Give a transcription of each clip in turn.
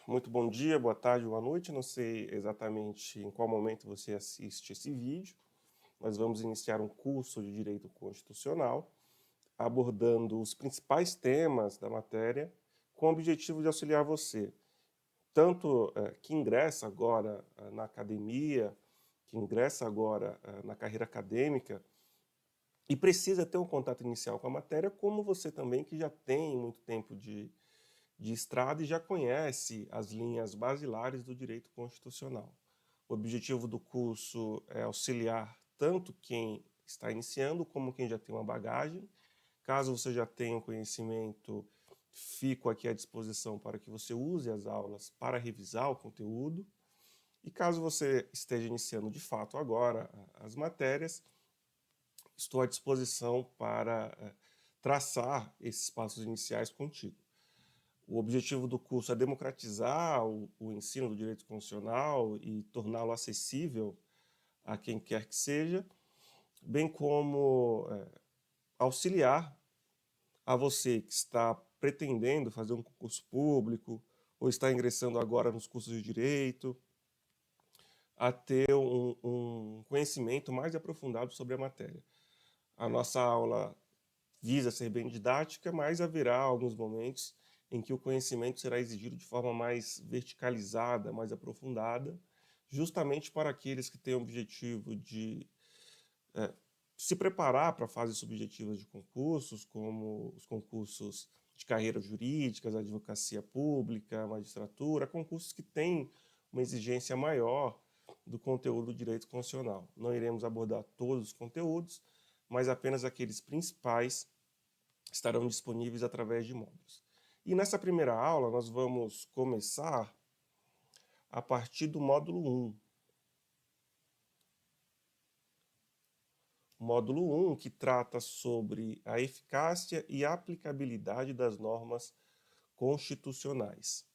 Muito bom dia, boa tarde, boa noite. Não sei exatamente em qual momento você assiste esse vídeo. Nós vamos iniciar um curso de Direito Constitucional, abordando os principais temas da matéria, com o objetivo de auxiliar você, tanto que ingressa agora na academia, que ingressa agora na carreira acadêmica, e precisa ter um contato inicial com a matéria, como você também que já tem muito tempo de estrada e já conhece as linhas basilares do direito constitucional. O objetivo do curso é auxiliar tanto quem está iniciando como quem já tem uma bagagem. Caso você já tenha um conhecimento, fico aqui à disposição para que você use as aulas para revisar o conteúdo. E caso você esteja iniciando de fato agora as matérias, estou à disposição para traçar esses passos iniciais contigo. O objetivo do curso é democratizar o ensino do direito constitucional e torná-lo acessível a quem quer que seja, bem como auxiliar a você que está pretendendo fazer um concurso público ou está ingressando agora nos cursos de direito, a ter um conhecimento mais aprofundado sobre a matéria. A nossa aula visa ser bem didática, mas haverá alguns momentos em que o conhecimento será exigido de forma mais verticalizada, mais aprofundada, justamente para aqueles que têm o objetivo de se preparar para fases subjetivas de concursos, como os concursos de carreiras jurídicas, advocacia pública, magistratura, concursos que têm uma exigência maior do conteúdo do direito constitucional. Não iremos abordar todos os conteúdos, mas apenas aqueles principais estarão disponíveis através de módulos. E nessa primeira aula nós vamos começar a partir do módulo 1. Módulo 1, que trata sobre a eficácia e aplicabilidade das normas constitucionais.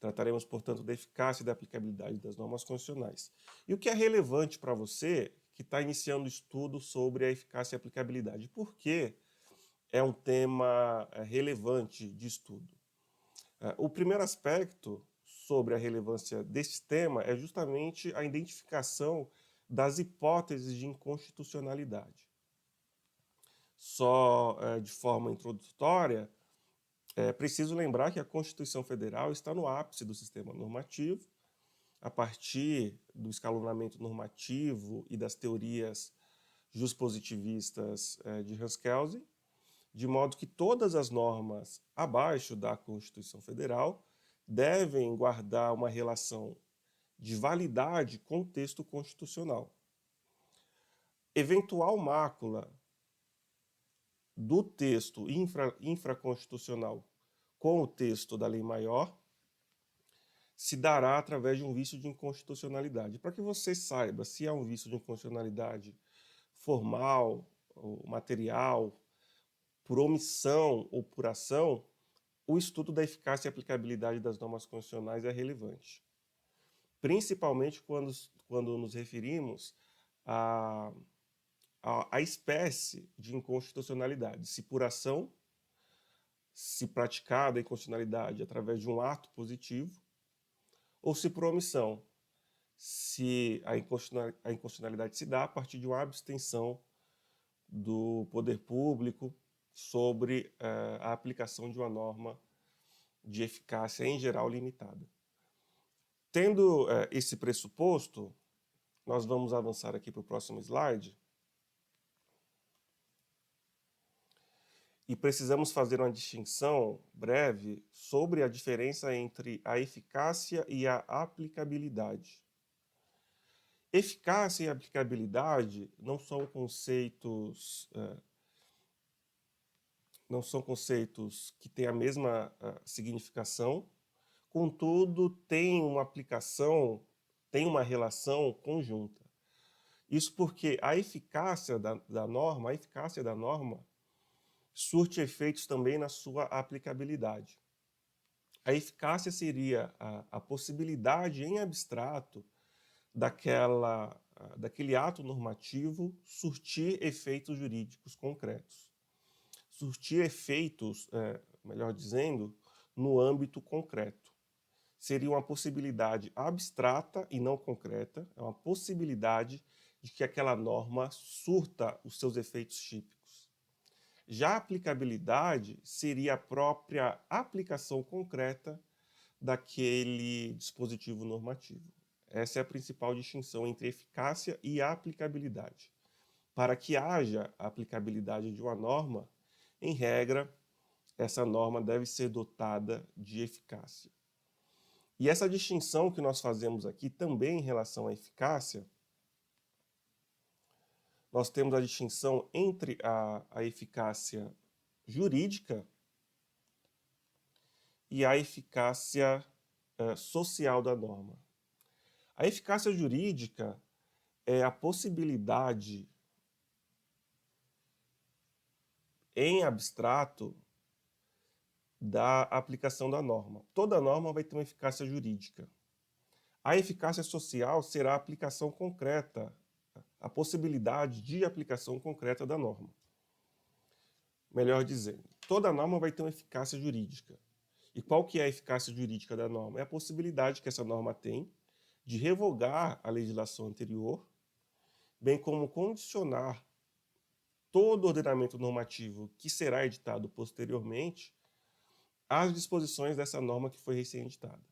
Trataremos, portanto, da eficácia e da aplicabilidade das normas constitucionais. E o que é relevante para você que está iniciando o estudo sobre a eficácia e aplicabilidade? Por que é um tema relevante de estudo? O primeiro aspecto sobre a relevância desse tema é justamente a identificação das hipóteses de inconstitucionalidade. Só de forma introdutória, é preciso lembrar que a Constituição Federal está no ápice do sistema normativo, a partir do escalonamento normativo e das teorias juspositivistas de Hans Kelsen, de modo que todas as normas abaixo da Constituição Federal devem guardar uma relação de validade com o texto constitucional. Eventual mácula do texto infraconstitucional com o texto da lei maior se dará através de um vício de inconstitucionalidade. Para que você saiba se é um vício de inconstitucionalidade formal ou material, por omissão ou por ação, o estudo da eficácia e aplicabilidade das normas constitucionais é relevante. Principalmente quando nos referimos à espécie de inconstitucionalidade, se por ação, se praticada a inconstitucionalidade através de um ato positivo, ou se por omissão, se a inconstitucionalidade se dá a partir de uma abstenção do poder público sobre a aplicação de uma norma de eficácia em geral limitada. Tendo esse pressuposto, nós vamos avançar aqui para o próximo slide. E precisamos fazer uma distinção breve sobre a diferença entre a eficácia e a aplicabilidade. Eficácia e aplicabilidade não são conceitos que têm a mesma significação, contudo, têm uma aplicação, têm uma relação conjunta. Isso porque a eficácia da norma surte efeitos também na sua aplicabilidade. A eficácia seria a possibilidade em abstrato daquele ato normativo surtir efeitos jurídicos concretos. Surtir efeitos, melhor dizendo, no âmbito concreto. seria uma possibilidade abstrata e não concreta, é uma possibilidade de que aquela norma surta os seus efeitos típicos. Já a aplicabilidade seria a própria aplicação concreta daquele dispositivo normativo. Essa é a principal distinção entre eficácia e aplicabilidade. Para que haja a aplicabilidade de uma norma, em regra, essa norma deve ser dotada de eficácia. E essa distinção que nós fazemos aqui também em relação à eficácia, nós temos a distinção entre a eficácia jurídica e a eficácia social da norma. A eficácia jurídica é a possibilidade em abstrato da aplicação da norma. Toda norma vai ter uma eficácia jurídica. A eficácia social será a aplicação concreta, a possibilidade de aplicação concreta da norma. Melhor dizendo, toda norma vai ter uma eficácia jurídica. E qual que é a eficácia jurídica da norma? É a possibilidade que essa norma tem de revogar a legislação anterior, bem como condicionar todo o ordenamento normativo que será editado posteriormente às disposições dessa norma que foi recém-editada.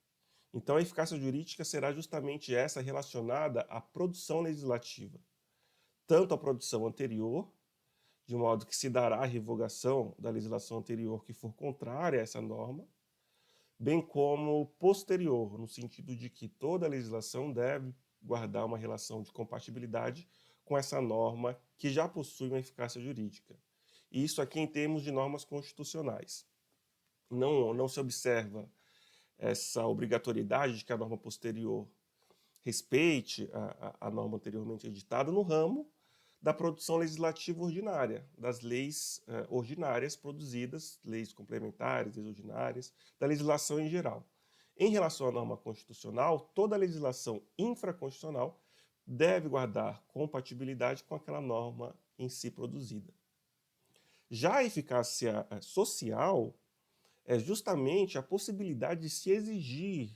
Então, a eficácia jurídica será justamente essa relacionada à produção legislativa, tanto a produção anterior, de modo que se dará a revogação da legislação anterior que for contrária a essa norma, bem como posterior, no sentido de que toda a legislação deve guardar uma relação de compatibilidade com essa norma que já possui uma eficácia jurídica. E isso aqui em termos de normas constitucionais. Não se observa essa obrigatoriedade de que a norma posterior respeite a norma anteriormente editada no ramo da produção legislativa ordinária, das leis ordinárias produzidas, leis complementares, leis ordinárias, da legislação em geral. Em relação à norma constitucional, toda a legislação infraconstitucional deve guardar compatibilidade com aquela norma em si produzida. Já a eficácia social é justamente a possibilidade de se exigir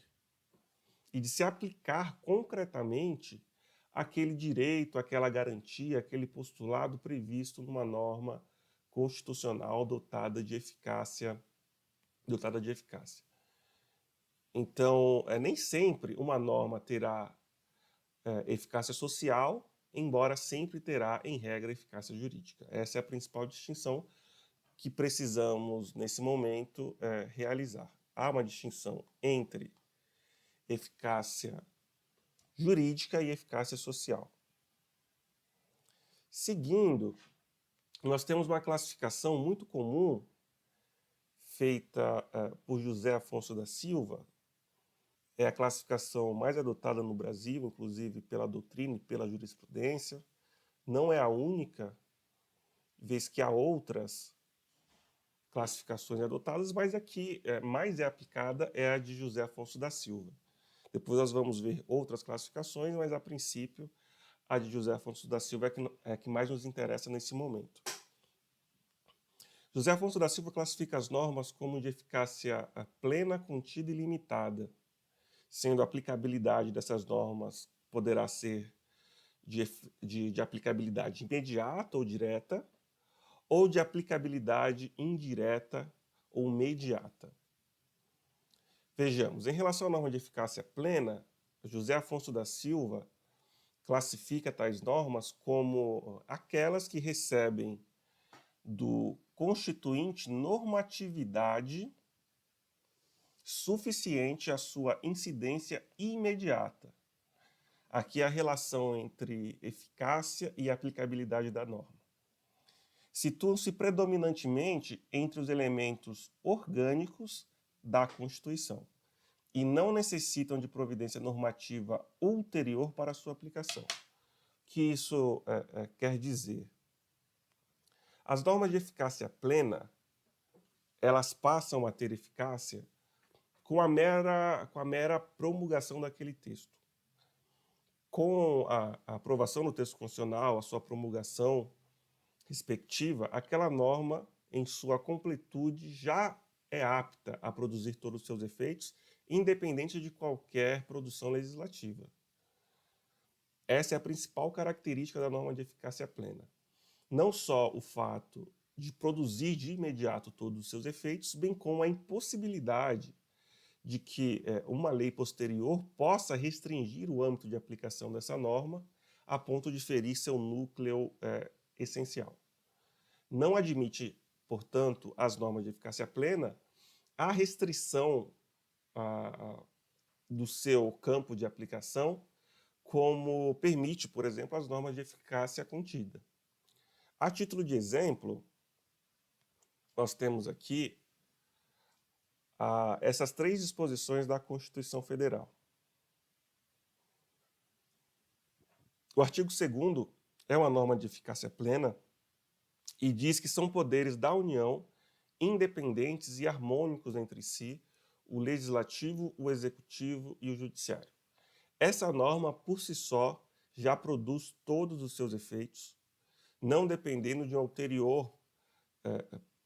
e de se aplicar concretamente aquele direito, aquela garantia, aquele postulado previsto numa norma constitucional dotada de eficácia. Então, nem sempre uma norma terá eficácia social, embora sempre terá, em regra, eficácia jurídica. Essa é a principal distinção que precisamos, nesse momento, realizar. Há uma distinção entre eficácia jurídica e eficácia social. Seguindo, nós temos uma classificação muito comum feita por José Afonso da Silva, é a classificação mais adotada no Brasil, inclusive pela doutrina e pela jurisprudência. Não é a única, vez que há outras classificações adotadas, mas aqui mais é aplicada é a de José Afonso da Silva. Depois nós vamos ver outras classificações, mas a princípio a de José Afonso da Silva é a que mais nos interessa nesse momento. José Afonso da Silva classifica as normas como de eficácia plena, contida e limitada, sendo a aplicabilidade dessas normas poderá ser de aplicabilidade imediata ou direta, ou de aplicabilidade indireta ou mediata. Vejamos, em relação à norma de eficácia plena, José Afonso da Silva classifica tais normas como aquelas que recebem do constituinte normatividade suficiente à sua incidência imediata. Aqui é a relação entre eficácia e aplicabilidade da norma. Situam-se predominantemente entre os elementos orgânicos da Constituição e não necessitam de providência normativa ulterior para a sua aplicação. O que isso quer dizer? As normas de eficácia plena, elas passam a ter eficácia com a mera promulgação daquele texto. Com a aprovação do texto constitucional, a sua promulgação respectiva, aquela norma, em sua completude, já é apta a produzir todos os seus efeitos independente de qualquer produção legislativa. Essa é a principal característica da norma de eficácia plena. Não só o fato de produzir de imediato todos os seus efeitos, bem como a impossibilidade de que uma lei posterior possa restringir o âmbito de aplicação dessa norma a ponto de ferir seu núcleo essencial. Não admite, portanto, as normas de eficácia plena a restrição do seu campo de aplicação, como permite, por exemplo, as normas de eficácia contida. A título de exemplo, nós temos aqui essas 3 disposições da Constituição Federal. O artigo 2º é uma norma de eficácia plena e diz que são poderes da União independentes e harmônicos entre si, o Legislativo, o Executivo e o Judiciário. Essa norma, por si só, já produz todos os seus efeitos, não dependendo de uma ulterior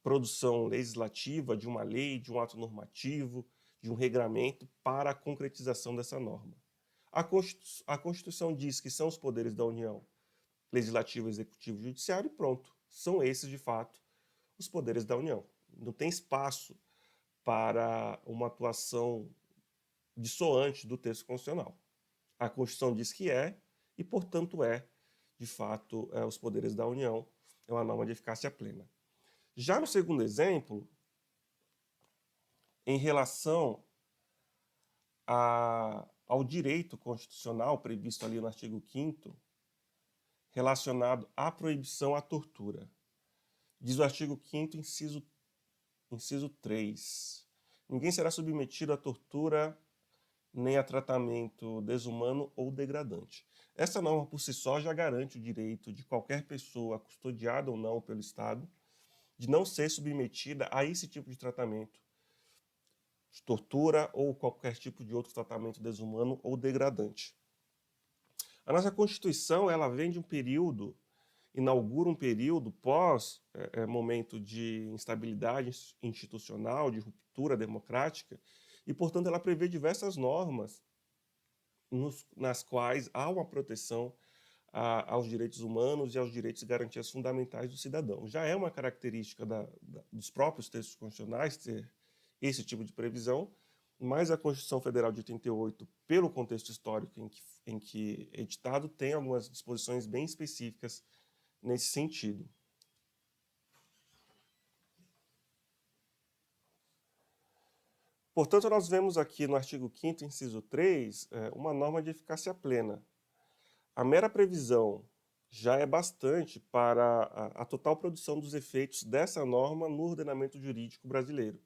produção legislativa, de uma lei, de um ato normativo, de um regramento para a concretização dessa norma. A Constituição diz que são os poderes da União, Legislativo, Executivo e Judiciário, e pronto. São esses, de fato, os poderes da União. Não tem espaço para uma atuação dissoante do texto constitucional. A Constituição diz que e, portanto, de fato, os poderes da União, é uma norma de eficácia plena. Já no segundo exemplo, em relação ao direito constitucional previsto ali no artigo 5º, relacionado à proibição à tortura. Diz o artigo 5º, inciso 3. Ninguém será submetido à tortura nem a tratamento desumano ou degradante. Essa norma, por si só, já garante o direito de qualquer pessoa, custodiada ou não pelo Estado, de não ser submetida a esse tipo de tratamento, de tortura ou qualquer tipo de outro tratamento desumano ou degradante. A nossa Constituição, ela vem de um período, inaugura um período pós momento de instabilidade institucional, de ruptura democrática, e, portanto, ela prevê diversas normas nas quais há uma proteção aos direitos humanos e aos direitos e garantias fundamentais do cidadão. Já é uma característica dos próprios textos constitucionais ter esse tipo de previsão, mas a Constituição Federal de 88, pelo contexto histórico em que é editado, tem algumas disposições bem específicas nesse sentido. Portanto, nós vemos aqui no artigo 5º, inciso 3, uma norma de eficácia plena. A mera previsão já é bastante para a total produção dos efeitos dessa norma no ordenamento jurídico brasileiro.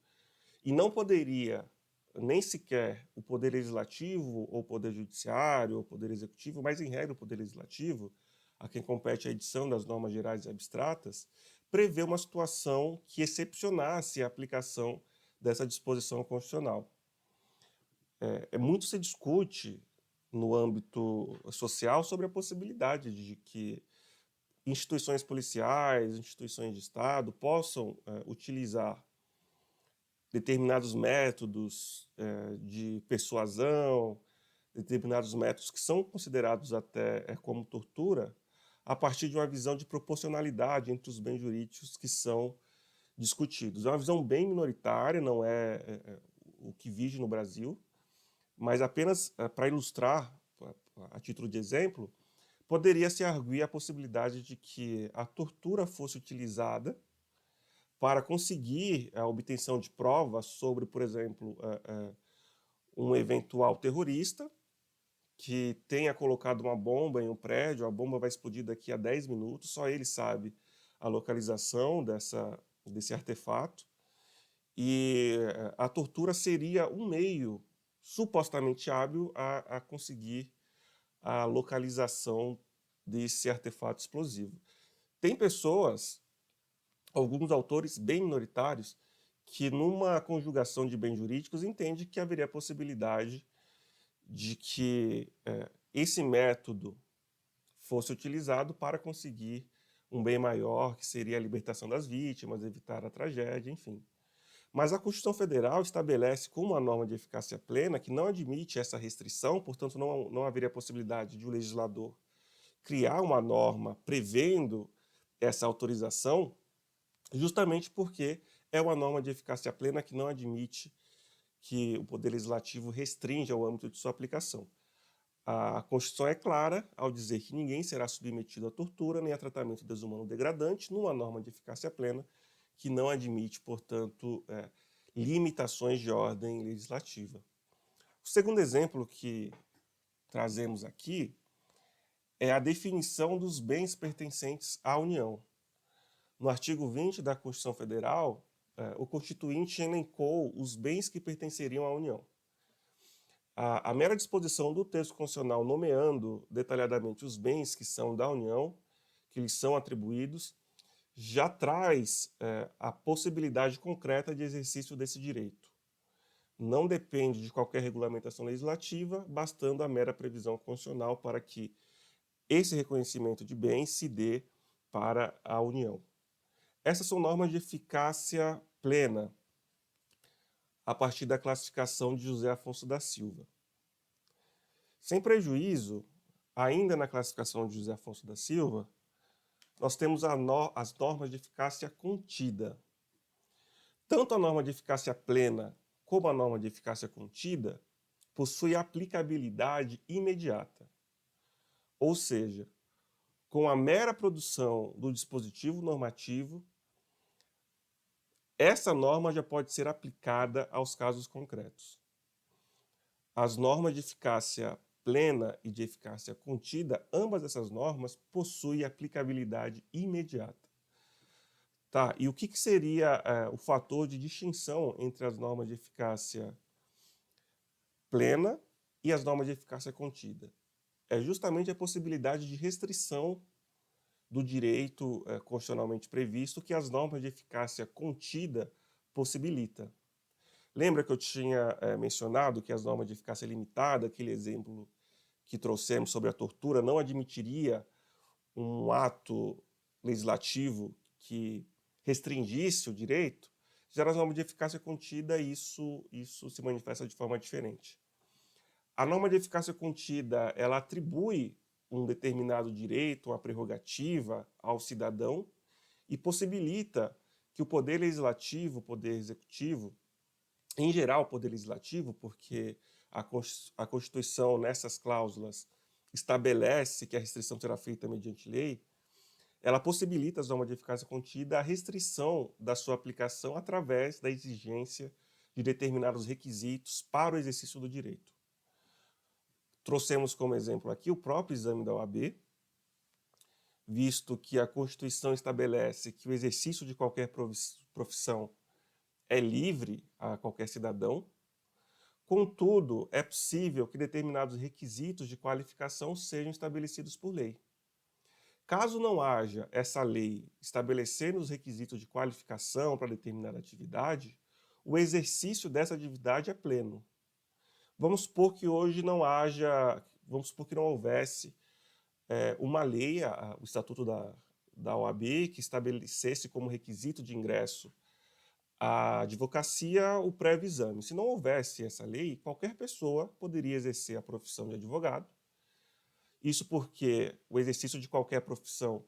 E não poderia nem sequer o Poder Legislativo, ou o Poder Judiciário, ou o Poder Executivo, mas em regra o Poder Legislativo, a quem compete a edição das normas gerais e abstratas, prever uma situação que excepcionasse a aplicação dessa disposição constitucional. Muito se discute no âmbito social sobre a possibilidade de que instituições policiais, instituições de Estado possam utilizar determinados métodos de persuasão, determinados métodos que são considerados até como tortura, a partir de uma visão de proporcionalidade entre os bens jurídicos que são discutidos. É uma visão bem minoritária, não é o que vige no Brasil, mas apenas para ilustrar, a título de exemplo, poderia-se arguir a possibilidade de que a tortura fosse utilizada para conseguir a obtenção de provas sobre, por exemplo, um eventual terrorista que tenha colocado uma bomba em um prédio, a bomba vai explodir daqui a 10 minutos, só ele sabe a localização desse artefato, e a tortura seria um meio supostamente hábil a conseguir a localização desse artefato explosivo. Tem pessoas, alguns autores bem minoritários, que numa conjugação de bens jurídicos entende que haveria a possibilidade de que esse método fosse utilizado para conseguir um bem maior, que seria a libertação das vítimas, evitar a tragédia, enfim. Mas a Constituição Federal estabelece como uma norma de eficácia plena que não admite essa restrição, portanto, não haveria possibilidade de o legislador criar uma norma prevendo essa autorização, justamente porque é uma norma de eficácia plena que não admite que o Poder Legislativo restrinja o âmbito de sua aplicação. A Constituição é clara ao dizer que ninguém será submetido à tortura nem a tratamento desumano ou degradante numa norma de eficácia plena que não admite, portanto, limitações de ordem legislativa. O segundo exemplo que trazemos aqui é a definição dos bens pertencentes à União. No artigo 20 da Constituição Federal, o Constituinte elencou os bens que pertenceriam à União. A mera disposição do texto constitucional nomeando detalhadamente os bens que são da União, que lhes são atribuídos, já traz a possibilidade concreta de exercício desse direito. Não depende de qualquer regulamentação legislativa, bastando a mera previsão constitucional para que esse reconhecimento de bens se dê para a União. Essas são normas de eficácia plena, a partir da classificação de José Afonso da Silva. Sem prejuízo, ainda na classificação de José Afonso da Silva, nós temos as normas de eficácia contida. Tanto a norma de eficácia plena como a norma de eficácia contida possuem aplicabilidade imediata. Ou seja, com a mera produção do dispositivo normativo, essa norma já pode ser aplicada aos casos concretos. As normas de eficácia plena e de eficácia contida, ambas essas normas possuem aplicabilidade imediata. Tá, e o que seria o fator de distinção entre as normas de eficácia plena e as normas de eficácia contida? É justamente a possibilidade de restrição do direito constitucionalmente previsto que as normas de eficácia contida possibilitam. Lembra que eu tinha mencionado que as normas de eficácia limitada, aquele exemplo que trouxemos sobre a tortura, não admitiria um ato legislativo que restringisse o direito? Já nas normas de eficácia contida, isso se manifesta de forma diferente. A norma de eficácia contida, ela atribui um determinado direito, uma prerrogativa ao cidadão e possibilita que o Poder Legislativo, o Poder Executivo, em geral o Poder Legislativo, porque a Constituição, nessas cláusulas, estabelece que a restrição será feita mediante lei, ela possibilita as normas de eficácia contida a restrição da sua aplicação através da exigência de determinados requisitos para o exercício do direito. Trouxemos como exemplo aqui o próprio exame da OAB, visto que a Constituição estabelece que o exercício de qualquer profissão é livre a qualquer cidadão. Contudo, é possível que determinados requisitos de qualificação sejam estabelecidos por lei. Caso não haja essa lei estabelecendo os requisitos de qualificação para determinada atividade, o exercício dessa atividade é pleno. Vamos supor que hoje não houvesse uma lei, o Estatuto da OAB, que estabelecesse como requisito de ingresso à advocacia o prévio exame. Se não houvesse essa lei, qualquer pessoa poderia exercer a profissão de advogado. Isso porque o exercício de qualquer profissão,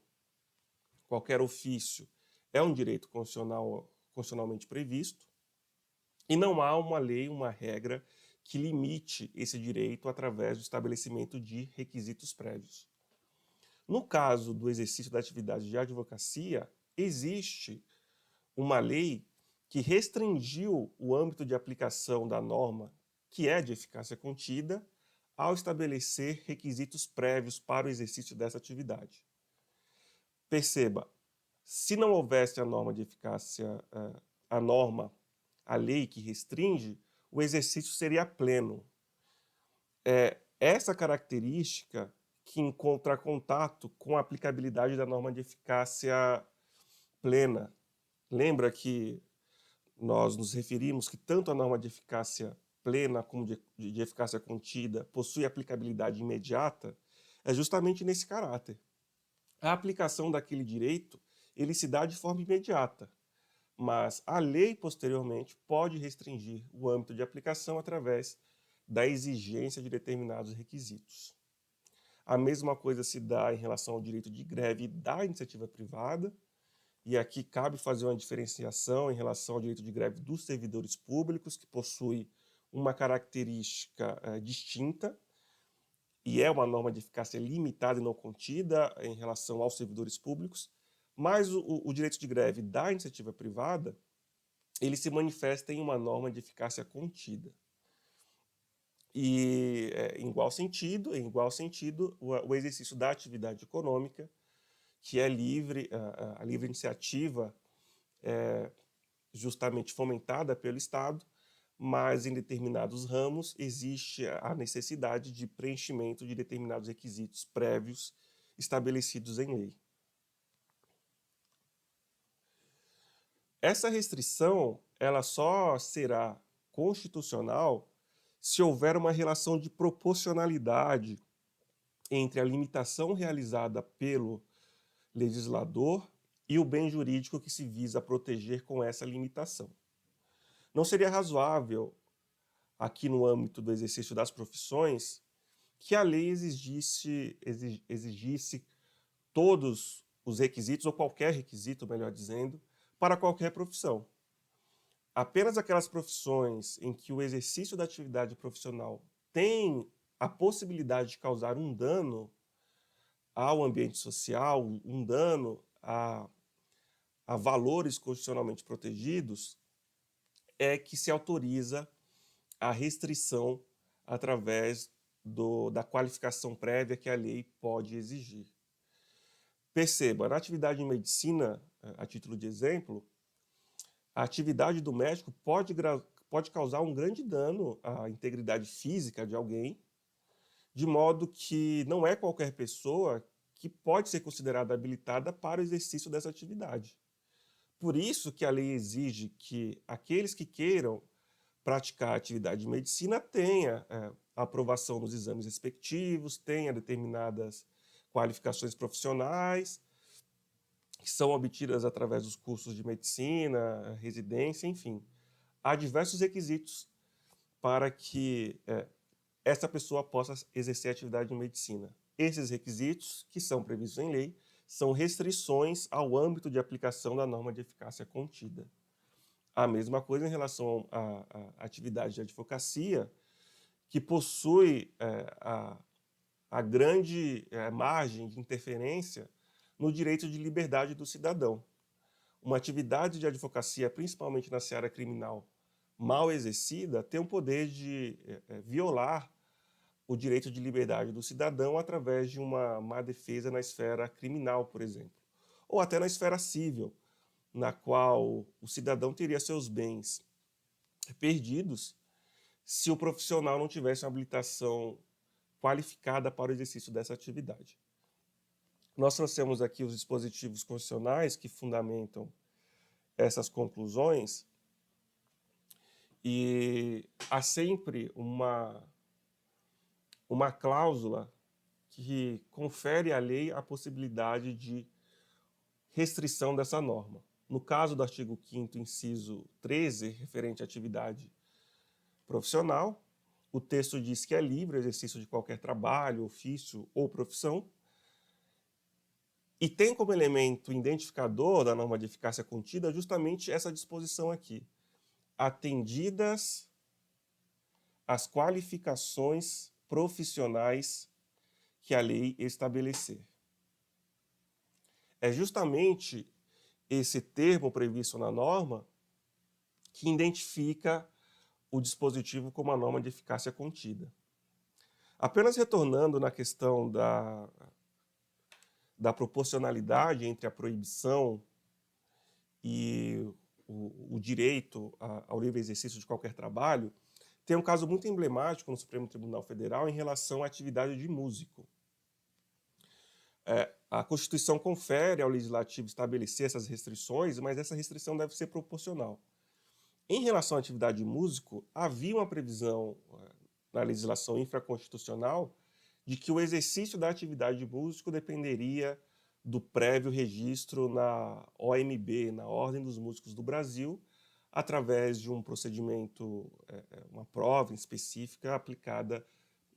qualquer ofício, é um direito constitucionalmente previsto, e não há uma lei, uma regra que limite esse direito através do estabelecimento de requisitos prévios. No caso do exercício da atividade de advocacia, existe uma lei que restringiu o âmbito de aplicação da norma, que é de eficácia contida, ao estabelecer requisitos prévios para o exercício dessa atividade. Perceba, se não houvesse a norma de eficácia, a lei que restringe, o exercício seria pleno. É essa característica que encontra contato com a aplicabilidade da norma de eficácia plena. Lembra que nós nos referimos que tanto a norma de eficácia plena como de eficácia contida possui aplicabilidade imediata? É justamente nesse caráter. A aplicação daquele direito, ele se dá de forma imediata. mas a lei, posteriormente, pode restringir o âmbito de aplicação através da exigência de determinados requisitos. A mesma coisa se dá em relação ao direito de greve da iniciativa privada, e aqui cabe fazer uma diferenciação em relação ao direito de greve dos servidores públicos, que possui uma característica distinta, e é uma norma de eficácia limitada e não contida em relação aos servidores públicos, mas o direito de greve da iniciativa privada, ele se manifesta em uma norma de eficácia contida. E, em igual sentido, o exercício da atividade econômica, que é livre, a livre iniciativa é justamente fomentada pelo Estado, mas em determinados ramos existe a necessidade de preenchimento de determinados requisitos prévios estabelecidos em lei. Essa restrição, ela só será constitucional se houver uma relação de proporcionalidade entre a limitação realizada pelo legislador e o bem jurídico que se visa proteger com essa limitação. Não seria razoável, aqui no âmbito do exercício das profissões, que a lei exigisse todos os requisitos, ou qualquer requisito, melhor dizendo, para qualquer profissão. Apenas aquelas profissões em que o exercício da atividade profissional tem a possibilidade de causar um dano ao ambiente social, um dano a valores constitucionalmente protegidos, é que se autoriza a restrição através da qualificação prévia que a lei pode exigir. Perceba, na atividade em medicina, a título de exemplo, a atividade do médico pode causar um grande dano à integridade física de alguém, de modo que não é qualquer pessoa que pode ser considerada habilitada para o exercício dessa atividade. Por isso que a lei exige que aqueles que queiram praticar a atividade de medicina tenha a aprovação nos exames respectivos, tenha determinadas qualificações profissionais, que são obtidas através dos cursos de medicina, residência, enfim. Há diversos requisitos para que essa pessoa possa exercer a atividade de medicina. Esses requisitos, que são previstos em lei, são restrições ao âmbito de aplicação da norma de eficácia contida. A mesma coisa em relação à atividade de advocacia, que possui a grande margem de interferência no direito de liberdade do cidadão. Uma atividade de advocacia, principalmente na seara criminal, mal exercida, tem o poder de violar o direito de liberdade do cidadão através de uma má defesa na esfera criminal, por exemplo, ou até na esfera civil, na qual o cidadão teria seus bens perdidos se o profissional não tivesse uma habilitação qualificada para o exercício dessa atividade. Nós trouxemos aqui os dispositivos constitucionais que fundamentam essas conclusões, e há sempre uma cláusula que confere à lei a possibilidade de restrição dessa norma. No caso do artigo 5º, inciso 13, referente à atividade profissional, o texto diz que é livre o exercício de qualquer trabalho, ofício ou profissão, e tem como elemento identificador da norma de eficácia contida justamente essa disposição aqui: atendidas as qualificações profissionais que a lei estabelecer. É justamente esse termo previsto na norma que identifica o dispositivo como a norma de eficácia contida. Apenas retornando na questão da proporcionalidade entre a proibição e o direito ao livre exercício de qualquer trabalho, tem um caso muito emblemático no Supremo Tribunal Federal em relação à atividade de músico. A Constituição confere ao Legislativo estabelecer essas restrições, mas essa restrição deve ser proporcional. Em relação à atividade de músico, havia uma previsão na legislação infraconstitucional de que o exercício da atividade de músico dependeria do prévio registro na OMB, na Ordem dos Músicos do Brasil, através de um procedimento, uma prova específica aplicada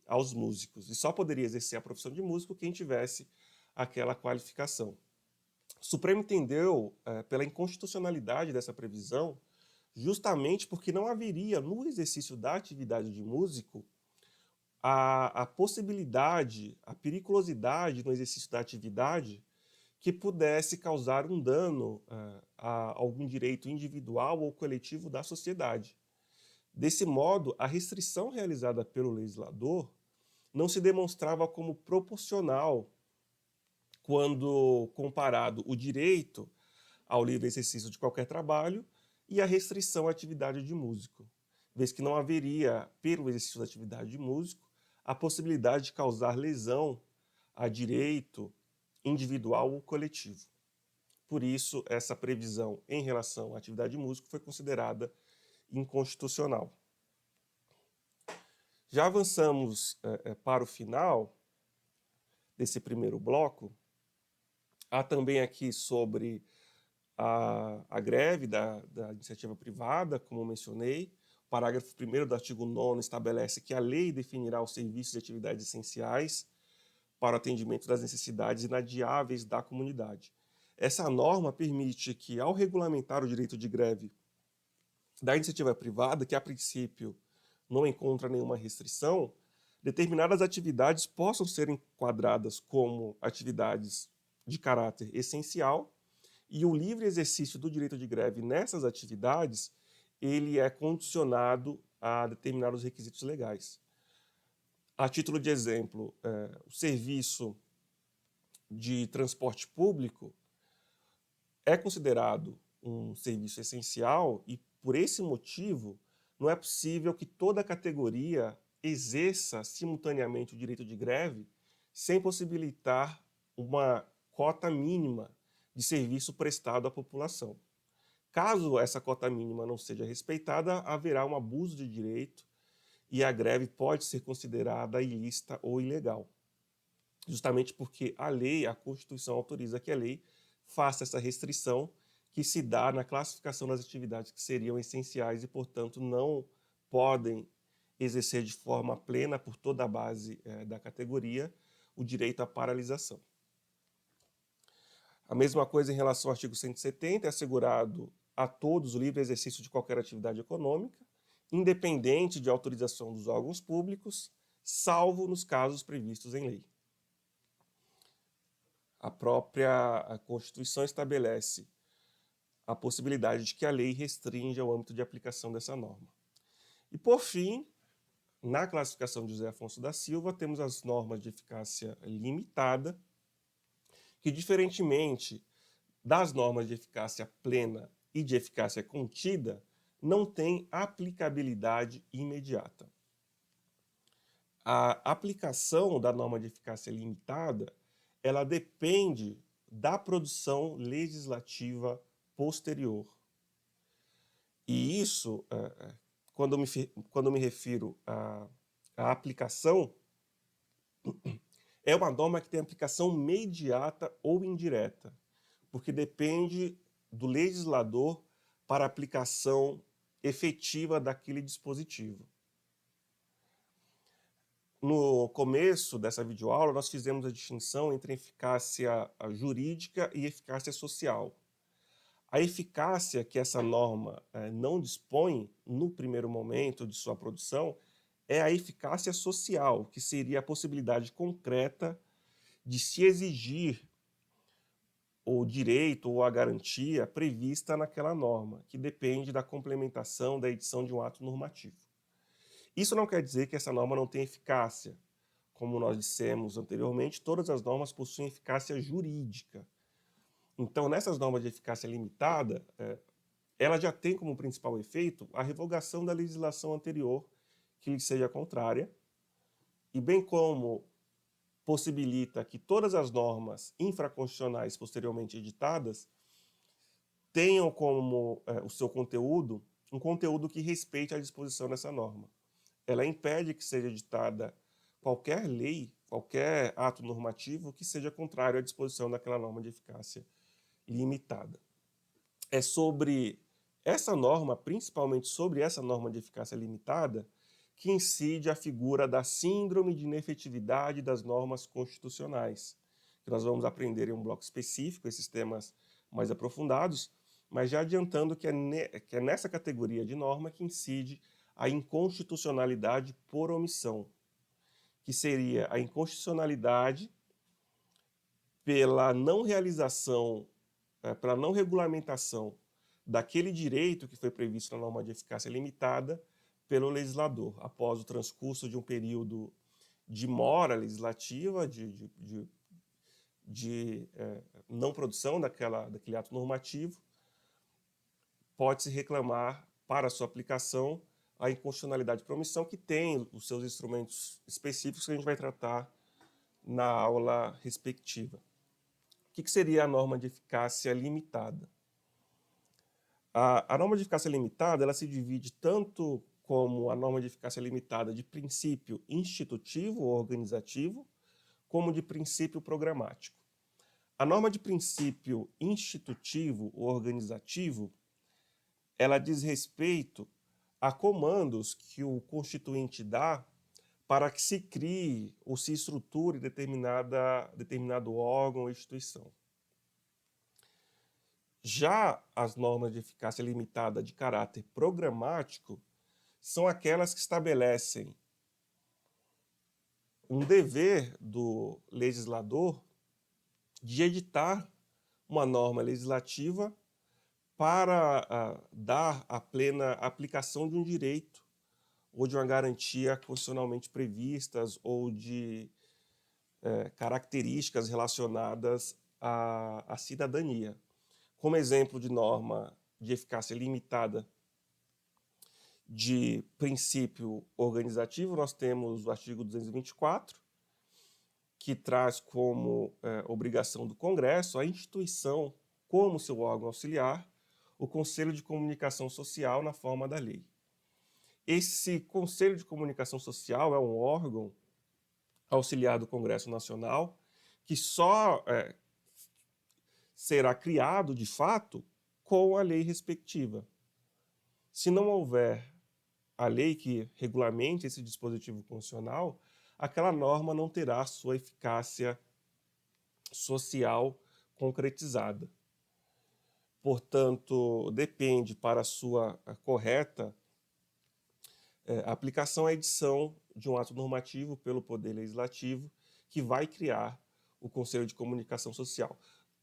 aos músicos. E só poderia exercer a profissão de músico quem tivesse aquela qualificação. O Supremo entendeu pela inconstitucionalidade dessa previsão, justamente porque não haveria, no exercício da atividade de músico, a possibilidade, a periculosidade no exercício da atividade que pudesse causar um dano a algum direito individual ou coletivo da sociedade. Desse modo, a restrição realizada pelo legislador não se demonstrava como proporcional quando comparado o direito ao livre exercício de qualquer trabalho e a restrição à atividade de músico, vez que não haveria, pelo exercício da atividade de músico, a possibilidade de causar lesão a direito individual ou coletivo. Por isso, essa previsão em relação à atividade de músico foi considerada inconstitucional. Já avançamos para o final desse primeiro bloco. Há também aqui sobre a greve da iniciativa privada, como mencionei. O parágrafo 1º do artigo 9º estabelece que a lei definirá os serviços e atividades essenciais para o atendimento das necessidades inadiáveis da comunidade. Essa norma permite que, ao regulamentar o direito de greve da iniciativa privada, que a princípio não encontra nenhuma restrição, determinadas atividades possam ser enquadradas como atividades de caráter essencial, e o livre exercício do direito de greve nessas atividades, ele é condicionado a determinados requisitos legais. A título de exemplo, o serviço de transporte público é considerado um serviço essencial e, por esse motivo, não é possível que toda a categoria exerça simultaneamente o direito de greve sem possibilitar uma cota mínima de serviço prestado à população. Caso essa cota mínima não seja respeitada, haverá um abuso de direito e a greve pode ser considerada ilícita ou ilegal. Justamente porque a lei, a Constituição autoriza que a lei faça essa restrição que se dá na classificação das atividades que seriam essenciais e, portanto, não podem exercer de forma plena, por toda a base da categoria, o direito à paralisação. A mesma coisa em relação ao artigo 170, é assegurado a todos o livre exercício de qualquer atividade econômica, independente de autorização dos órgãos públicos, salvo nos casos previstos em lei. A própria Constituição estabelece a possibilidade de que a lei restrinja o âmbito de aplicação dessa norma. E, por fim, na classificação de José Afonso da Silva, temos as normas de eficácia limitada, que, diferentemente das normas de eficácia plena e de eficácia contida, não têm aplicabilidade imediata. A aplicação da norma de eficácia limitada, ela depende da produção legislativa posterior. E isso, quando eu me refiro à aplicação, é uma norma que tem aplicação imediata ou indireta, porque depende do legislador para a aplicação efetiva daquele dispositivo. No começo dessa videoaula, nós fizemos a distinção entre eficácia jurídica e eficácia social. A eficácia que essa norma não dispõe, no primeiro momento de sua produção, é a eficácia social, que seria a possibilidade concreta de se exigir o direito ou a garantia prevista naquela norma, que depende da complementação da edição de um ato normativo. Isso não quer dizer que essa norma não tem eficácia. Como nós dissemos anteriormente, todas as normas possuem eficácia jurídica. Então, nessas normas de eficácia limitada, ela já tem como principal efeito a revogação da legislação anterior que lhe seja contrária, e bem como possibilita que todas as normas infraconstitucionais posteriormente editadas tenham como o seu conteúdo um conteúdo que respeite a disposição dessa norma. Ela impede que seja editada qualquer lei qualquer ato normativo que seja contrário à disposição daquela norma de eficácia limitada. É sobre essa norma, principalmente sobre essa norma de eficácia limitada, que incide a figura da síndrome de inefetividade das normas constitucionais, que nós vamos aprender em um bloco específico, esses temas mais aprofundados, mas já adiantando que é nessa categoria de norma que incide a inconstitucionalidade por omissão, que seria a inconstitucionalidade pela não realização, pela não regulamentação daquele direito que foi previsto na norma de eficácia limitada pelo legislador, após o transcurso de um período de mora legislativa, de não produção daquele ato normativo, pode-se reclamar para sua aplicação a inconstitucionalidade por omissão, que tem os seus instrumentos específicos que a gente vai tratar na aula respectiva. O que seria a norma de eficácia limitada? A norma de eficácia limitada ela se divide tanto como a norma de eficácia limitada de princípio institutivo ou organizativo, como de princípio programático. A norma de princípio institutivo ou organizativo, ela diz respeito a comandos que o constituinte dá para que se crie ou se estruture determinado órgão ou instituição. Já as normas de eficácia limitada de caráter programático são aquelas que estabelecem um dever do legislador de editar uma norma legislativa para dar a plena aplicação de um direito ou de uma garantia constitucionalmente previstas ou de características relacionadas à cidadania. Como exemplo de norma de eficácia limitada de princípio organizativo, nós temos o artigo 224, que traz como obrigação do Congresso a instituição, como seu órgão auxiliar, o Conselho de Comunicação Social na forma da lei. Esse Conselho de Comunicação Social é um órgão auxiliar do Congresso Nacional que só será criado, de fato, com a lei respectiva. Se não houver a lei que regulamente esse dispositivo constitucional, aquela norma não terá sua eficácia social concretizada. Portanto, depende para a sua correta aplicação à edição de um ato normativo pelo Poder Legislativo que vai criar o Conselho de Comunicação Social.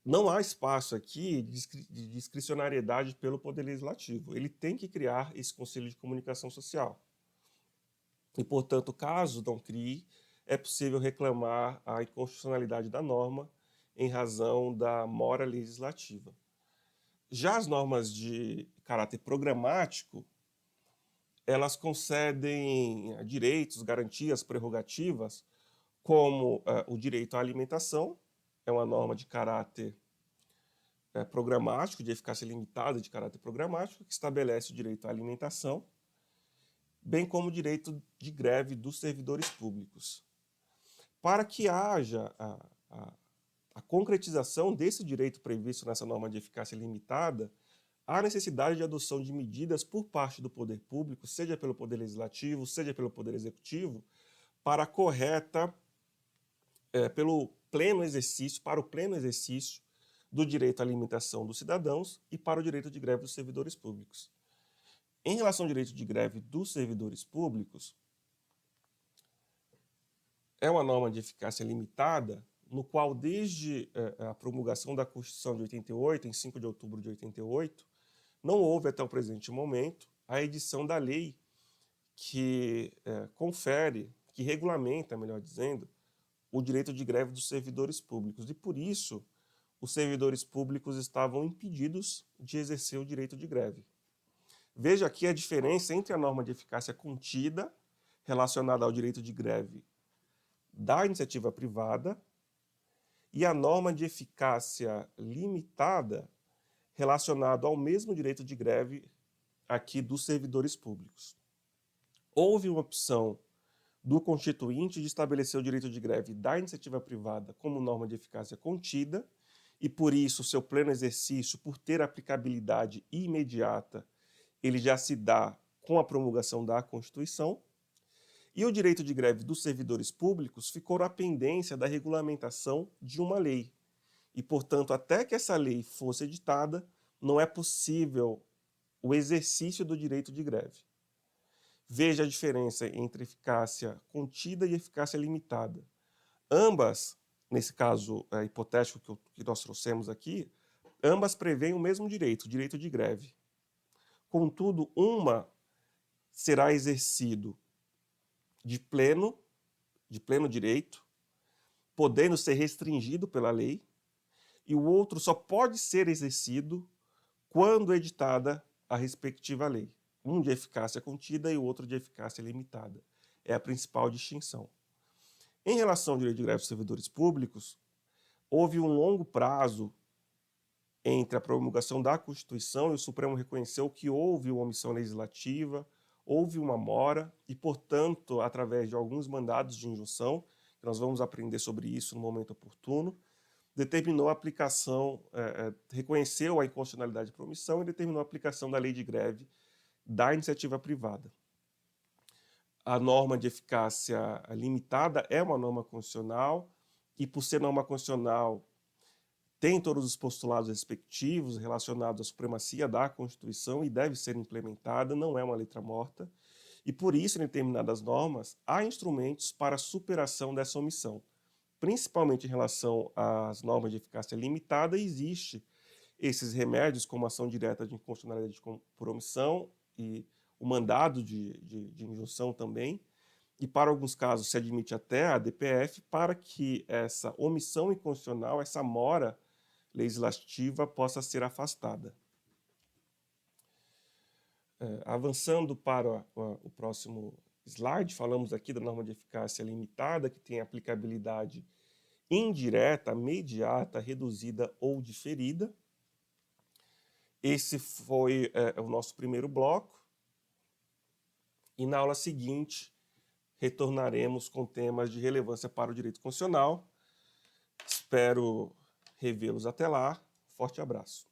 Não há espaço aqui de discricionariedade pelo Poder Legislativo. Ele tem que criar esse Conselho de Comunicação Social. E, portanto, caso não crie, é possível reclamar a inconstitucionalidade da norma em razão da mora legislativa. Já as normas de caráter programático, elas concedem direitos, garantias, prerrogativas, como o direito à alimentação, é uma norma de caráter programático, de eficácia limitada de caráter programático, que estabelece o direito à alimentação, bem como o direito de greve dos servidores públicos. Para que haja a concretização desse direito previsto nessa norma de eficácia limitada, há necessidade de adoção de medidas por parte do poder público, seja pelo Poder Legislativo, seja pelo Poder Executivo, para pelo pleno exercício, para o pleno exercício do direito à alimentação dos cidadãos e para o direito de greve dos servidores públicos. Em relação ao direito de greve dos servidores públicos, é uma norma de eficácia limitada, no qual, desde a promulgação da Constituição de 88, em 5 de outubro de 88, não houve até o presente momento a edição da lei que que regulamenta, melhor dizendo, o direito de greve dos servidores públicos. E, por isso, os servidores públicos estavam impedidos de exercer o direito de greve. Veja aqui a diferença entre a norma de eficácia contida, relacionada ao direito de greve da iniciativa privada, e a norma de eficácia limitada, relacionada ao mesmo direito de greve aqui dos servidores públicos. Houve uma opção do Constituinte de estabelecer o direito de greve da iniciativa privada como norma de eficácia contida, e por isso seu pleno exercício, por ter aplicabilidade imediata, ele já se dá com a promulgação da Constituição, e o direito de greve dos servidores públicos ficou na pendência da regulamentação de uma lei. E, portanto, até que essa lei fosse editada, não é possível o exercício do direito de greve. Veja a diferença entre eficácia contida e eficácia limitada. Ambas, nesse caso hipotético que nós trouxemos aqui, ambas prevêem o mesmo direito, o direito de greve. Contudo, uma será exercido de pleno direito, podendo ser restringido pela lei, e o outro só pode ser exercido quando editada a respectiva lei. Um de eficácia contida e o outro de eficácia limitada. É a principal distinção. Em relação ao direito de greve dos servidores públicos, houve um longo prazo entre a promulgação da Constituição e o Supremo reconheceu que houve uma omissão legislativa, houve uma mora e, portanto, através de alguns mandados de injunção, que nós vamos aprender sobre isso no momento oportuno, determinou a aplicação, reconheceu a inconstitucionalidade por omissão e determinou a aplicação da lei de greve da iniciativa privada. A norma de eficácia limitada é uma norma constitucional e, por ser norma constitucional, tem todos os postulados respectivos relacionados à supremacia da Constituição e deve ser implementada, não é uma letra morta, e por isso, em determinadas normas, há instrumentos para a superação dessa omissão. Principalmente em relação às normas de eficácia limitada, existe esses remédios, como ação direta de inconstitucionalidade por omissão e o mandado de injunção também, e para alguns casos se admite até a DPF para que essa omissão inconstitucional, essa mora legislativa possa ser afastada. Avançando para o próximo slide, falamos aqui da norma de eficácia limitada, que tem aplicabilidade indireta, imediata, reduzida ou diferida. Esse foi o nosso primeiro bloco. E na aula seguinte, retornaremos com temas de relevância para o direito constitucional. Espero revê-los até lá. Forte abraço.